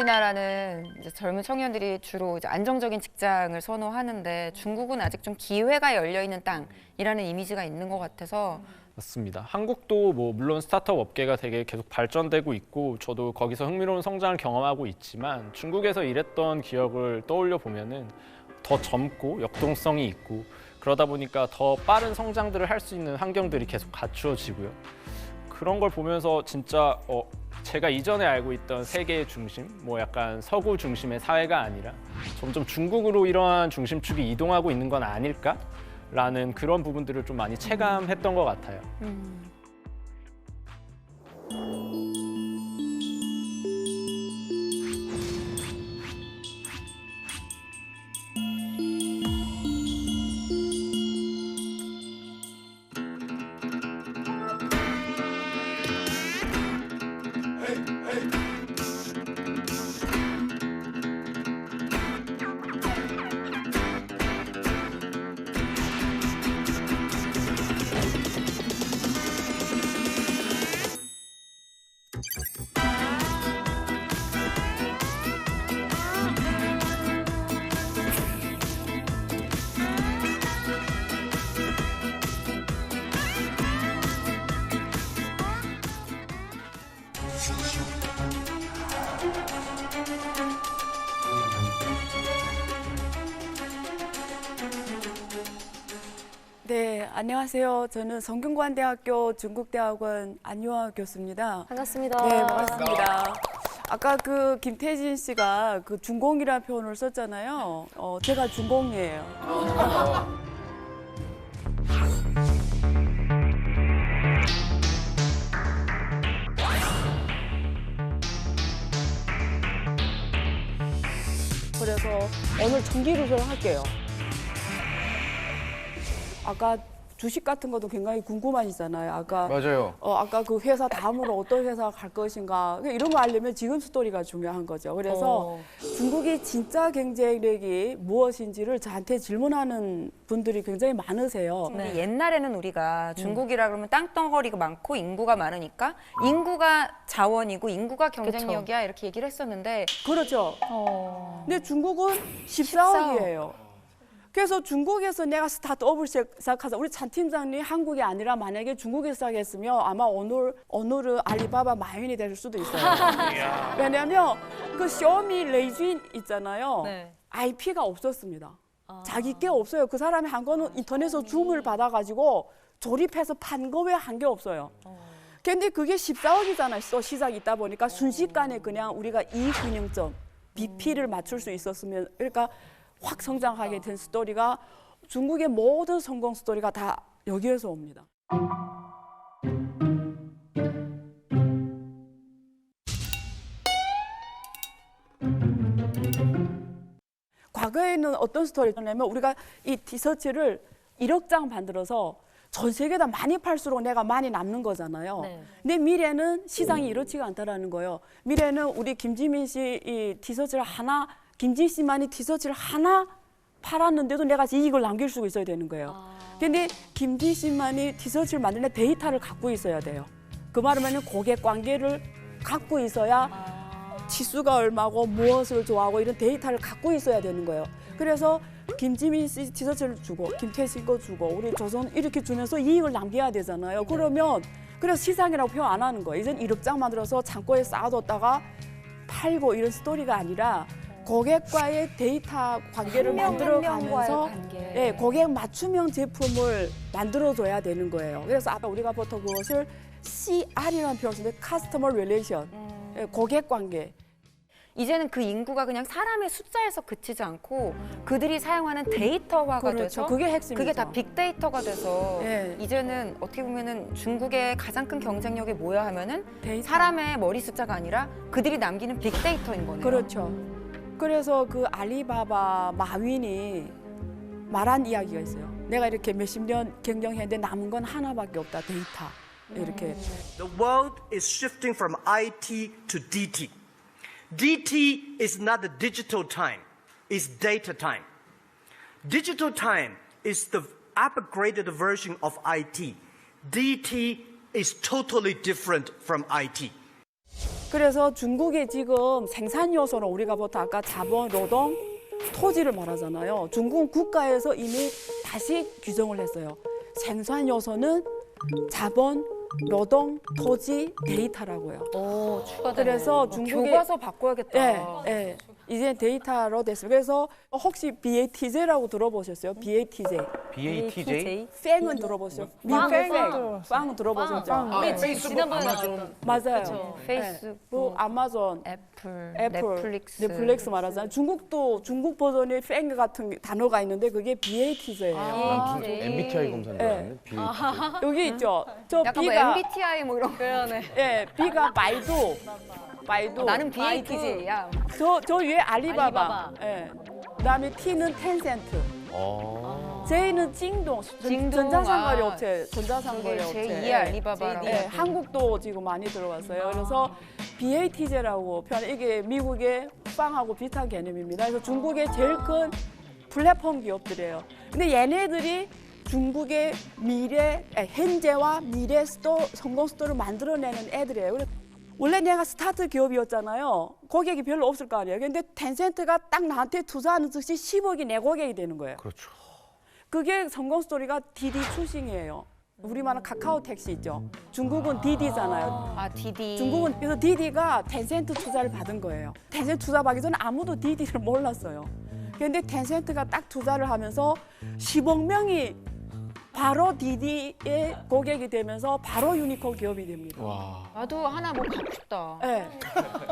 우리나라는 이제 젊은 청년들이 주로 이제 안정적인 직장을 선호하는데 중국은 아직 좀 기회가 열려 있는 땅이라는 이미지가 있는 것 같아서. 맞습니다. 한국도 뭐 물론 스타트업 업계가 되게 계속 발전되고 있고 저도 거기서 흥미로운 성장을 경험하고 있지만 중국에서 일했던 기억을 떠올려 보면은 더 젊고 역동성이 있고 그러다 보니까 더 빠른 성장들을 할 수 있는 환경들이 계속 갖추어지고요. 그런 걸 보면서 진짜 제가 이전에 알고 있던 세계의 중심, 뭐 약간 서구 중심의 사회가 아니라 점점 중국으로 이러한 중심축이 이동하고 있는 건 아닐까라는 그런 부분들을 좀 많이 체감했던 것 같아요. 네, 안녕하세요. 저는 성균관대학교 중국대학원 안유아 교수입니다. 반갑습니다. 네, 반갑습니다. 아까 그 김태진 씨가 그 중공이라는 표현을 썼잖아요. 제가 중공이에요. 그래서 오늘 전기루설을 할게요. 아까 주식 같은 것도 굉장히 궁금하시잖아요. 아까 맞아요. 아까 그 회사 다음으로 어떤 회사 갈 것인가 이런 거 알려면 지금 스토리가 중요한 거죠. 그래서 중국이 진짜 경쟁력이 무엇인지를 저한테 질문하는 분들이 굉장히 많으세요. 근데 옛날에는 우리가 중국이라 그러면 땅덩어리가 많고 인구가 많으니까 인구가 자원이고 인구가 경쟁력이야 이렇게 얘기를 했었는데 그렇죠. 근데 중국은 14억이에요. 그래서 중국에서 내가 스타트업을 시작하자. 우리 찬 팀장님 한국이 아니라 만약에 중국에서 시작했으면 아마 오늘은 알리바바 마윈이 될 수도 있어요. 왜냐하면 그 샤오미 레이쥔 있잖아요. 네. IP가 없었습니다. 자기 게 없어요. 그 사람이 한 거는 인터넷에서 주문을 받아가지고 조립해서 판 거 외에 한 게 없어요. 근데 그게 14억이잖아요. 시작이 있다 보니까 순식간에 그냥 우리가 이익균형점, BP를 맞출 수 있었으면 그러니까 확 성장하게 된 스토리가 중국의 모든 성공 스토리가 다 여기에서 옵니다. 과거에는 어떤 스토리냐면 우리가 이 티셔츠를 1억 장 만들어서 전 세계에다 많이 팔수록 내가 많이 남는 거잖아요. 네. 근데 미래는 시장이 이렇지가 않다라는 거예요. 미래는 우리 김지민 씨 이 티셔츠를 김지민 씨만이 티셔츠를 하나 팔았는데도 내가 이익을 남길 수 있어야 되는 거예요. 근데 김지민 씨만이 티셔츠를 만드는 데이터를 갖고 있어야 돼요. 그 말은 고객 관계를 갖고 있어야 치수가 얼마고 무엇을 좋아하고 이런 데이터를 갖고 있어야 되는 거예요. 그래서 김지민 씨 티셔츠를 주고 김태진 거 주고 우리 조선 이렇게 주면서 이익을 남겨야 되잖아요. 그러면 그래서 시장이라고 표현 안 하는 거예요. 이젠 1억 장 만들어서 창고에 쌓아뒀다가 팔고 이런 스토리가 아니라 고객과의 데이터 관계를 만들어가면서 고객 맞춤형 제품을 만들어줘야 되는 거예요. 그래서 아까 우리가 보통 그것을 CR이라는 표현을 쓰는데 Customer Relation, 고객 관계. 이제는 그 인구가 그냥 사람의 숫자에서 그치지 않고 그들이 사용하는 데이터화가 그렇죠. 돼서 그게 핵심이죠. 그게 다 빅데이터가 돼서 예. 이제는 어떻게 보면은 중국의 가장 큰 경쟁력이 뭐야 하면은 데이터. 사람의 머리 숫자가 아니라 그들이 남기는 빅데이터인 거네요. 그렇죠. 그래서 그 알리바바 마윈이 말한 이야기가 있어요. 내가 이렇게 몇십 년 경영했는데 남은 건 하나밖에 없다. 데이터. 이렇게. The world is shifting from IT to DT. DT is not the digital time, it's data time. Digital time is the upgraded version of IT. DT is totally different from IT. 그래서 중국의 지금 생산 요소는 우리가 보통 아까 자본, 노동, 토지를 말하잖아요. 중국 국가에서 이미 다시 규정을 했어요. 생산 요소는 자본, 노동, 토지, 데이터라고요. 오, 추가되네. 그래서 중국의 교과서 바꿔야겠다. 예. 이제 데이터로 됐어요. 그래서 혹시 BATJ라고 들어보셨어요? BATJ. BATJ? 팽은 들어보셨어요? 빵 들어보셨죠? 우리 지난번에 나왔던. 맞아요. 페이스북, 뭐 아마존, 애플, 애플, 넷플릭스. 말하잖아요. 중국도 중국 버전의 팽 같은 단어가 있는데 그게 BATJ예요. 난 무슨 MBTI 검사인 줄 알았네. BATJ. 여기 있죠. 저 약간 뭐 B가 MBTI 뭐 이런 거. 그러네. B가 바이두. 나는 BATJ야. 저 위에 알리바바. 알리바바. 예. 그다음에 T는 텐센트. J는 징동. 전자상거래 업체. 전자상거래 업체. 제2의 알리바바라고. 예, 한국도 지금 많이 들어갔어요. 그래서 BATJ라고 표현. 이게 미국의 빵하고 비슷한 개념입니다. 그래서 중국의 제일 큰 플랫폼 기업들이에요. 근데 얘네들이 중국의 현재와 미래 성공 스토리를 만들어내는 애들이에요. 그래서 원래 내가 스타트 기업이었잖아요. 고객이 별로 없을 거 아니에요. 근데 텐센트가 딱 나한테 투자하는 즉시 10억이 내 고객이 되는 거예요. 그렇죠. 그게 성공 스토리가 디디 출싱이에요. 우리 말은 카카오 택시 있죠. 중국은 디디잖아요. 아, 디디. 중국은 그래서 디디가 텐센트 투자를 받은 거예요. 텐센트 투자 받기 전에 아무도 디디를 몰랐어요. 그런데 텐센트가 딱 투자를 하면서 10억 명이 바로 디디의 고객이 되면서 바로 유니콘 기업이 됩니다. 와. 나도 하나 뭐 갖고 싶다. 네.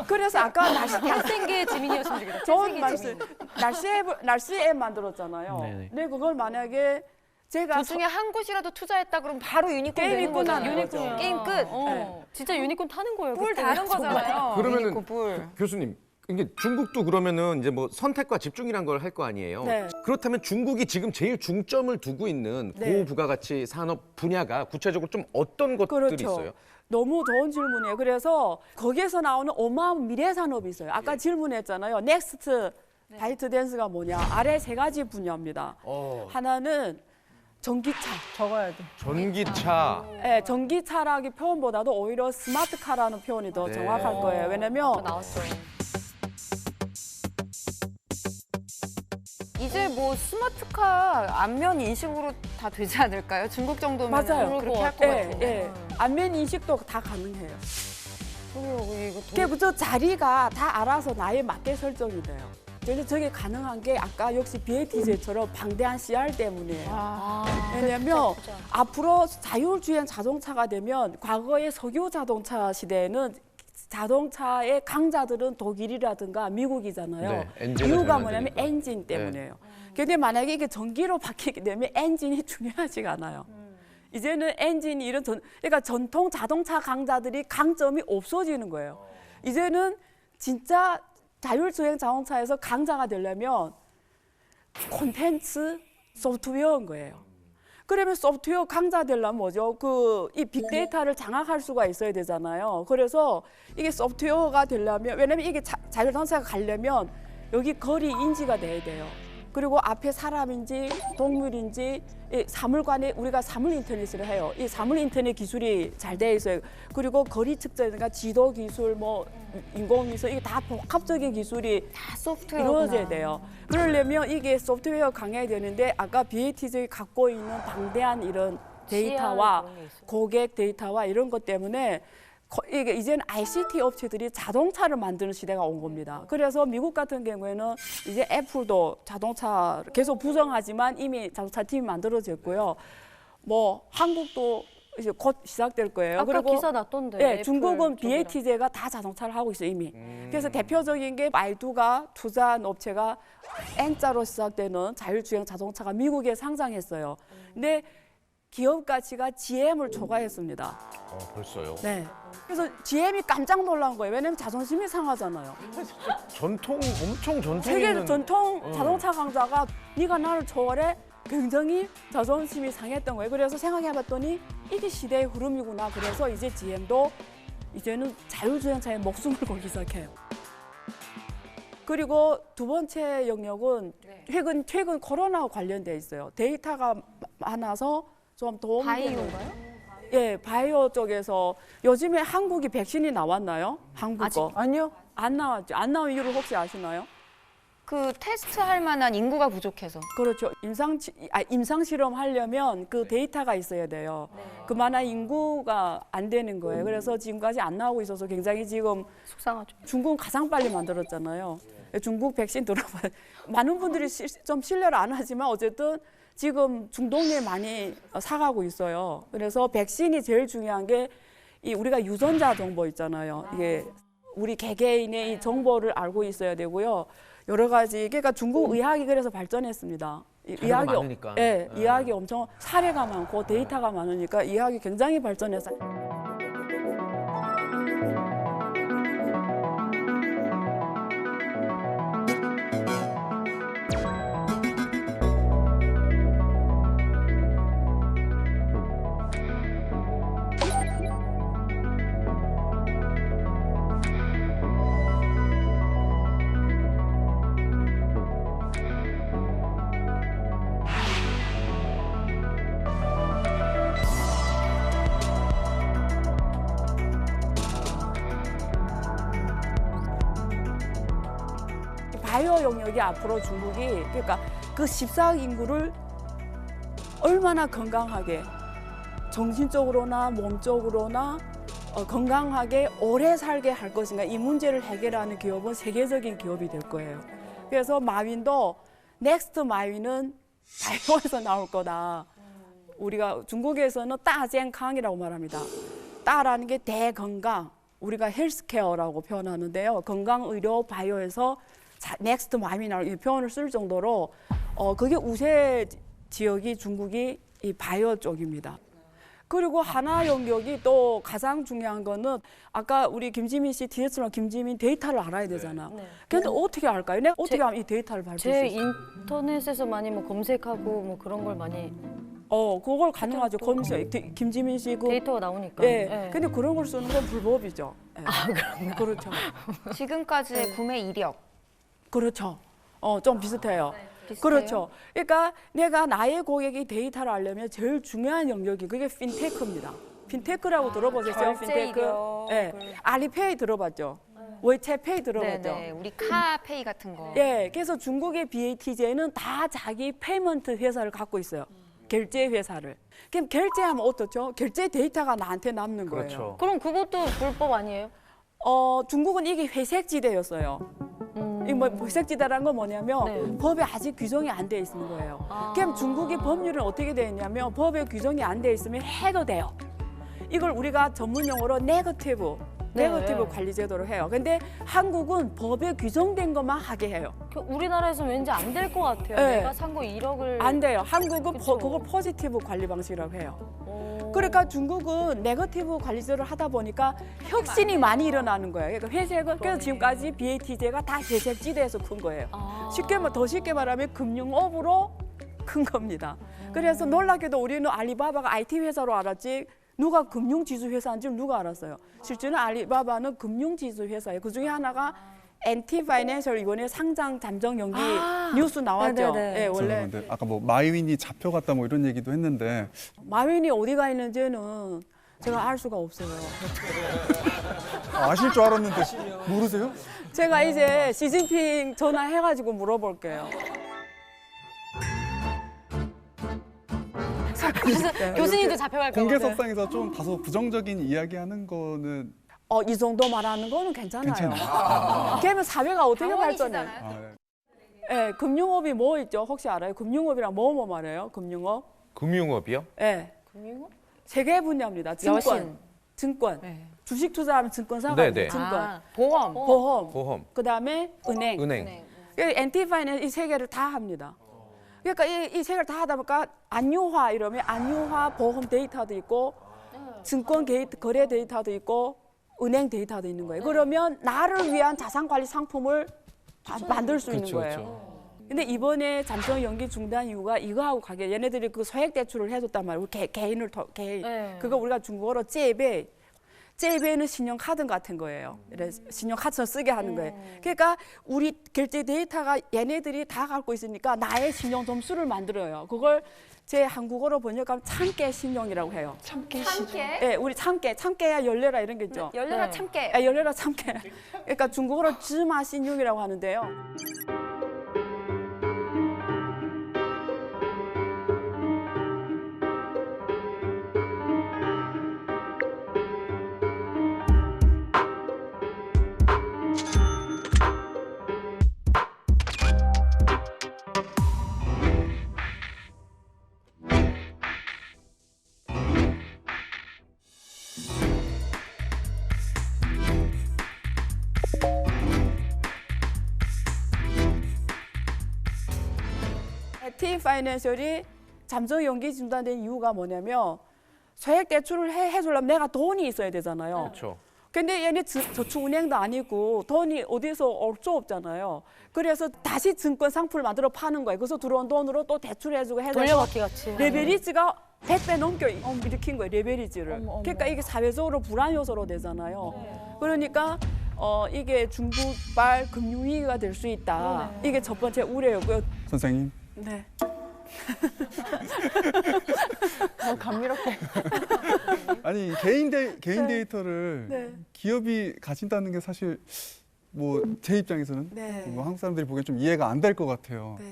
그래서 아까 잘생긴 지민이었으면 좋겠다. 좋은 잘생긴 말씀, 날씨 앱 만들었잖아요. 네네. 근데 그걸 만약에 제가 그 중에 한 곳이라도 투자했다 그러면 바로 유니콘 게임이 되는 거잖아요. 끝나는 거죠. 게임 끝. 네. 진짜 유니콘 타는 거예요. 뿔 그때는. 다른 거잖아요. 그러면은 유니콘 뿔. 교수님, 이게 중국도 그러면은 이제 뭐 선택과 집중이란 걸 할 거 아니에요. 네. 그렇다면 중국이 지금 제일 중점을 두고 있는 네. 고부가가치 산업 분야가 구체적으로 좀 어떤 것들이 그렇죠. 있어요? 너무 좋은 질문이에요. 그래서 거기에서 나오는 어마어마한 미래 산업이 있어요. 아까 질문했잖아요. 넥스트 바이트 댄스가 뭐냐? 아래 세 가지 분야입니다. 하나는 전기차. 적어야 돼. 전기차. 네, 전기차라기 표현보다도 오히려 스마트카라는 표현이 더 네. 정확할 거예요. 왜냐면 나왔어요. 이제 뭐 스마트카 안면 인식으로 다 되지 않을까요? 중국 정도면 맞아요. 그렇게 할 것 예, 같아요. 예. 안면 인식도 다 가능해요. 이거 그리고 저 자리가 다 알아서 나에 맞게 설정이 돼요. 근데 저게 가능한 게 아까 역시 BATJ처럼 방대한 CR 때문이에요. 왜냐면 앞으로 자율주행 자동차가 되면 과거의 석유 자동차 시대에는 자동차의 강자들은 독일이라든가 미국이잖아요. 네, 엔진을 이유가 잘 뭐냐면 만드니까. 엔진 때문이에요. 근데 만약에 이게 전기로 바뀌게 되면 엔진이 중요하지가 않아요. 이제는 엔진이 그러니까 전통 자동차 강자들이 강점이 없어지는 거예요. 이제는 진짜 자율주행 자동차에서 강자가 되려면 콘텐츠 소프트웨어인 거예요. 그러면 소프트웨어 강자 되려면 뭐죠? 이 빅데이터를 장악할 수가 있어야 되잖아요. 그래서 이게 소프트웨어가 되려면 왜냐면 이게 자율자동차가 가려면 여기 거리 인지가 돼야 돼요. 그리고 앞에 사람인지 동물인지 이 사물관에 우리가 사물 인터넷을 해요. 이 사물 인터넷 기술이 잘 돼 있어요. 그리고 거리 측정이니까 지도 기술, 뭐 인공위성 이게 다 복합적인 기술이 다 소프트웨어구나. 이루어져야 돼요. 그러려면 이게 소프트웨어 강해야 되는데 아까 BATJ 갖고 있는 방대한 이런 데이터와 그런 게 있어요. 고객 데이터와 이런 것 때문에 이게 이제는 ICT 업체들이 자동차를 만드는 시대가 온 겁니다. 그래서 미국 같은 경우에는 이제 애플도 자동차 계속 부정하지만 이미 자동차 팀이 만들어졌고요. 뭐 한국도 이제 곧 시작될 거예요. 아까 기사 났던데. 네, 애플 중국은 쪽이랑. BATJ가 다 자동차를 하고 있어요 이미. 그래서 대표적인 게 바이두가 투자한 업체가 N자로 시작되는 자율주행 자동차가 미국에 상장했어요. 근데 기업 가치가 GM을 초과했습니다. 벌써요? 네. 그래서 GM이 깜짝 놀란 거예요. 왜냐면 자존심이 상하잖아요. 엄청 전통 세계 있는 전통 자동차 강자가 네가 나를 초월해 굉장히 자존심이 상했던 거예요. 그래서 생각해봤더니 이게 시대의 흐름이구나. 그래서 이제 GM도 이제는 자율주행차에 목숨을 걸기 시작해요. 그리고 두 번째 영역은 최근 코로나와 관련돼 있어요. 데이터가 많아서 좀 도움이 되는 바이오인가요? 예, 바이오 쪽에서 요즘에 한국이 백신이 나왔나요? 한국 거. 아니요. 안 나왔죠. 안 나온 이유를 혹시 아시나요? 그 테스트할 만한 인구가 부족해서. 그렇죠. 임상 실험 하려면 그 데이터가 있어야 돼요. 그만한 인구가 안 되는 거예요. 그래서 지금까지 안 나오고 있어서 굉장히 지금 속상하죠. 중국은 가장 빨리 만들었잖아요. 중국 백신 들어봐. 많은 분들이 좀 신뢰를 안 하지만 어쨌든 지금 중동에 많이 사가고 있어요. 그래서 백신이 제일 중요한 게 이 우리가 유전자 정보 있잖아요. 이게 우리 개개인의 이 정보를 알고 있어야 되고요. 여러 가지 그러니까 중국 의학이 그래서 발전했습니다. 자료가 많으니까. 예, 의학이 엄청 사례가 많고 데이터가 많으니까 의학이 굉장히 발전해서. 바이오 영역이 앞으로 중국이 그러니까 그 14억 인구를 얼마나 건강하게 정신적으로나 몸적으로나 건강하게 오래 살게 할 것인가 이 문제를 해결하는 기업은 세계적인 기업이 될 거예요. 그래서 마윈도 넥스트 마윈은 바이오에서 나올 거다. 우리가 중국에서는 따健康이라고 말합니다. 따라는 게 대건강, 우리가 헬스케어라고 표현하는데요. 건강의료 바이오에서 넥스트 마윈이라고 표현을 쓸 정도로 그게 우세 지역이 중국이 이 바이오 쪽입니다. 그리고 하나 영역이 또 가장 중요한 거는 아까 우리 김지민 씨 DS랑 김지민 데이터를 알아야 되잖아. 네. 근데 어떻게 알까요? 내가 어떻게 하면 이 데이터를 밟을 수 제 있어요? 인터넷에서 많이 뭐 검색하고 뭐 그런 걸 많이 그걸 가능하죠. 검색. 김지민 씨 그 데이터가 나오니까. 예. 네. 근데 그런 걸 쓰는 건 불법이죠. 예. 그런가? 그렇죠. 지금까지의 구매 이력. 그렇죠. 좀 비슷해요. 비슷해요? 그렇죠. 그러니까 내가 나의 고객이 데이터를 알려면 제일 중요한 영역이 그게 핀테크입니다. 핀테크라고 들어보셨어요? 결제 핀테크. 이력. 예. 알리페이 들어봤죠? 외채페이 들어봤죠? 네네. 우리 카페이 같은 거. 예. 그래서 중국의 BATJ는 다 자기 페이먼트 회사를 갖고 있어요. 결제 회사를. 그럼 결제하면 어떻죠? 결제 데이터가 나한테 남는 거예요. 그렇죠. 그럼 그것도 불법 아니에요? 중국은 이게 회색지대였어요. 이 뭐 회색지대라는 건 뭐냐면 네. 법에 아직 규정이 안 돼 있는 거예요. 아. 그럼 중국의 법률은 어떻게 되어 있냐면 법에 규정이 안 돼 있으면 해도 돼요. 이걸 우리가 전문 용어로 네거티브 네. 관리 제도를 해요. 근데 한국은 법에 규정된 것만 하게 해요. 우리나라에서 왠지 안 될 것 같아요. 네. 내가 산 거 1억을 안 돼요. 한국은 그쵸. 그걸 포지티브 관리 방식이라고 해요. 오. 그러니까 중국은 네거티브 관리제를 하다 보니까 혁신이 많이 일어나는 거예요. 그러니까 회색은 그래서 지금까지 BATJ가 다 회색지대에서 큰 거예요. 아. 더 쉽게 말하면 금융업으로 큰 겁니다. 그래서 놀랍게도 우리는 알리바바가 IT 회사로 알았지 누가 금융지수 회사인 줄 누가 알았어요. 실제는 알리바바는 금융지수 회사예요. 그 중에 하나가 엔티파이낸셜 이번에 상장 잠정 연기 뉴스 나왔죠. 네네네. 네, 원래 근데 아까 뭐 마윈이 잡혀갔다 뭐 이런 얘기도 했는데 마윈이 어디가 있는지는 제가 알 수가 없어요. 아실 줄 알았는데 모르세요? 제가 이제 시진핑 전화해가지고 물어볼게요. 교수님도 잡혀갈까 봐. 공개석상에서 좀 다소 부정적인 이야기하는 거는 이 정도 말하는 거는 괜찮아요. 괜찮아요. 그러면 사회가 어떻게 발전해? 당원이시잖아요. 네. 예, 금융업이 뭐 있죠? 혹시 알아요? 금융업이랑 뭐 말해요? 금융업? 금융업이요? 예. 금융업? 세 개 분야입니다. 증권, 여신. 증권. 네. 주식 투자하면 증권사가 네네. 있죠. 증권, 아, 보험. 보험, 보험, 그다음에 은행. 은행. 엔티파이낸스 이 세 개를 다 합니다. 그러니까 이 세 개를 다 하다 보니까 안유화 이러면 안유화 보험 데이터도 있고 증권 거래 데이터도 있고 은행 데이터도 있는 거예요. 그러면 나를 위한 자산관리 상품을 만들 수 있는 거예요. 근데 이번에 잠정 연기 중단 이유가 이거하고 관계. 얘네들이 그 소액 대출을 해줬단 말이에요. 개인. 네. 그거 우리가 중국어로 째베. 째베는 신용카드 같은 거예요. 그래서 신용카드를 쓰게 하는 거예요. 그러니까 우리 결제 데이터가 얘네들이 다 갖고 있으니까 나의 신용 점수를 만들어요. 그걸 제 한국어로 번역하면 참깨 신용이라고 해요. 참깨. 예, 우리 참깨야 열려라 이런 게 있죠. 열려라 네. 참깨. 예, 열려라 참깨. 그러니까 중국어로 즈마 신용이라고 하는데요. T 파이낸셜이 잠정 연기 중단된 이유가 뭐냐면 소액 대출을 해주려면 내가 돈이 있어야 되잖아요. 그렇죠. 근데 얘네 저축은행도 아니고 돈이 어디서 올 수 없잖아요. 그래서 다시 증권 상품을 만들어 파는 거예요. 그래서 들어온 돈으로 또 대출해주고 해서 돌려받기 같이. 레베리지가 100배 넘겨 일으킨 거예요. 레베리지를. 어머, 어머. 그러니까 이게 사회적으로 불안 요소로 되잖아요. 그러니까 이게 중국발 금융위기가 될 수 있다. 이게 첫 번째 우려였고요. 선생님, 네. 감미롭게. 아니 개인 데이터를 네. 기업이 가진다는 게 사실 뭐 제 입장에서는 네. 뭐 한국 사람들이 보기엔 좀 이해가 안 될 것 같아요. 네.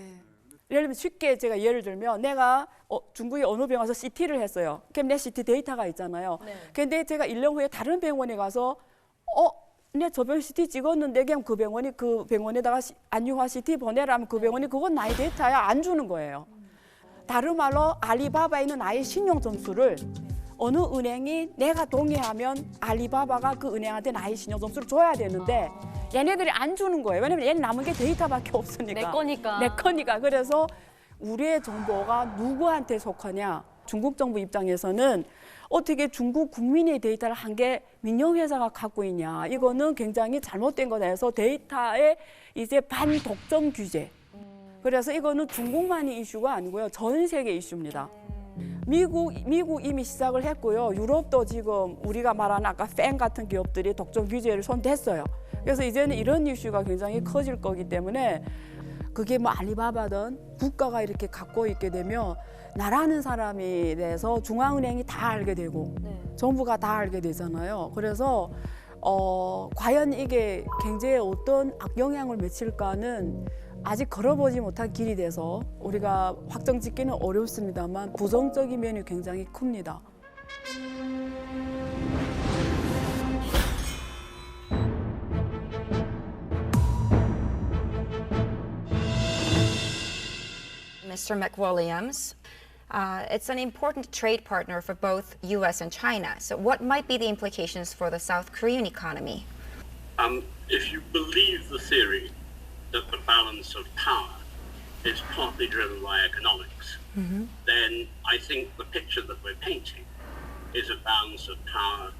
예를 들면 쉽게 제가 예를 들면 내가 중국의 어느 병원 가서 CT를 했어요. 그럼 내 CT 데이터가 있잖아요. 근데 제가 1년 후에 다른 병원에 가서 내 저 병 CT 찍었는데 그냥 그 병원에다가 안유화 CT 보내라면 그 병원이 그건 나의 데이터야 안 주는 거예요. 다른 말로 알리바바에 있는 나의 신용 점수를 어느 은행이 내가 동의하면 알리바바가 그 은행한테 나의 신용 점수를 줘야 되는데 얘네들이 안 주는 거예요. 왜냐면 얘는 남은 게 데이터밖에 없으니까. 내 거니까. 내 거니까. 그래서 우리의 정보가 누구한테 속하냐. 중국 정부 입장에서는 어떻게 중국 국민의 데이터를 한 개 민영회사가 갖고 있냐. 이거는 굉장히 잘못된 거다 해서 데이터의 이제 반독점 규제. 그래서 이거는 중국만이 이슈가 아니고요. 전 세계 이슈입니다. 미국 이미 시작을 했고요. 유럽도 지금 우리가 말하는 아까 팬 같은 기업들이 독점 규제를 손댔어요. 그래서 이제는 이런 이슈가 굉장히 커질 거기 때문에 그게 뭐 알리바바든 국가가 이렇게 갖고 있게 되면 나라는 사람에 대해서 중앙은행이 다 알게 되고 정부가 다 알게 되잖아요. 그래서 과연 이게 경제에 어떤 악영향을 미칠까는 아직 걸어보지 못한 길이 돼서 우리가 확정 짓기는 어렵습니다만 부정적인 면이 굉장히 큽니다. Mr. McWilliams, it's an important trade partner for both U.S. and China. So what might be the implications for the South Korean economy? If you believe the theory that the balance of power is partly driven by economics, then I think the picture that we're painting is a balance of power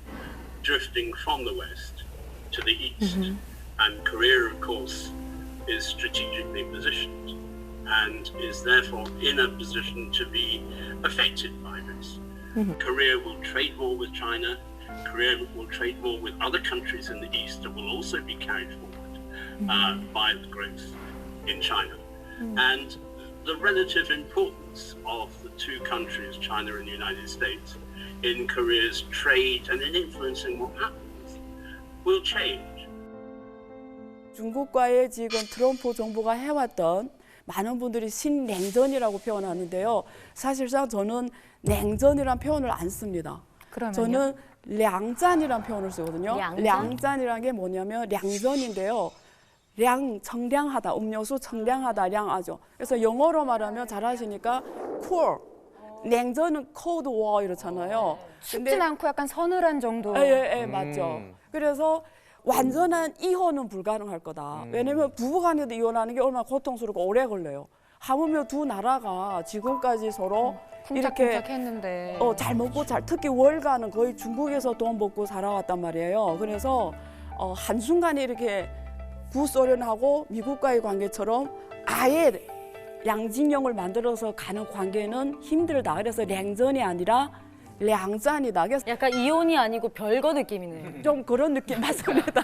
drifting from the West to the East. And Korea, of course, is strategically positioned and is therefore in a position to be affected by this. Korea will trade more with China. Korea will trade more with other countries in the East that will also be carried forward by the growth in China. And the relative importance of the two countries, China and the United States, in Korea's trade and in influencing what happens will change. 중국과의 지금 트럼프 정부가 해왔던 많은 분들이 신냉전이라고 표현하는데요. 사실상 저는 냉전이란 표현을 안 씁니다. 그러면요? 저는 량잔이란 표현을 쓰거든요. 량잔? 량잔이란 게 뭐냐면 량전인데요. 청량하다, 음료수 청량하다, 량하죠. 그래서 영어로 말하면 잘하시니까 cool. 냉전은 cold war 이렇잖아요. 춥진 않고 약간 서늘한 정도. 예, 맞죠. 그래서 완전한 이혼은 불가능할 거다. 왜냐면 부부간에도 이혼하는 게 얼마나 고통스럽고 오래 걸려요. 하물며 두 나라가 지금까지 서로 이렇게 쿵짝쿵짝 했는데. 잘 먹고 특히 월가는 거의 중국에서 돈 벌고 살아왔단 말이에요. 그래서 한순간에 이렇게 구소련하고 미국과의 관계처럼 아예 양진영을 만들어서 가는 관계는 힘들다. 그래서 냉전이 아니라 량잔이다. 그래서 약간 이혼이 아니고 별거 느낌이네요. 좀 그런 느낌 맞습니다.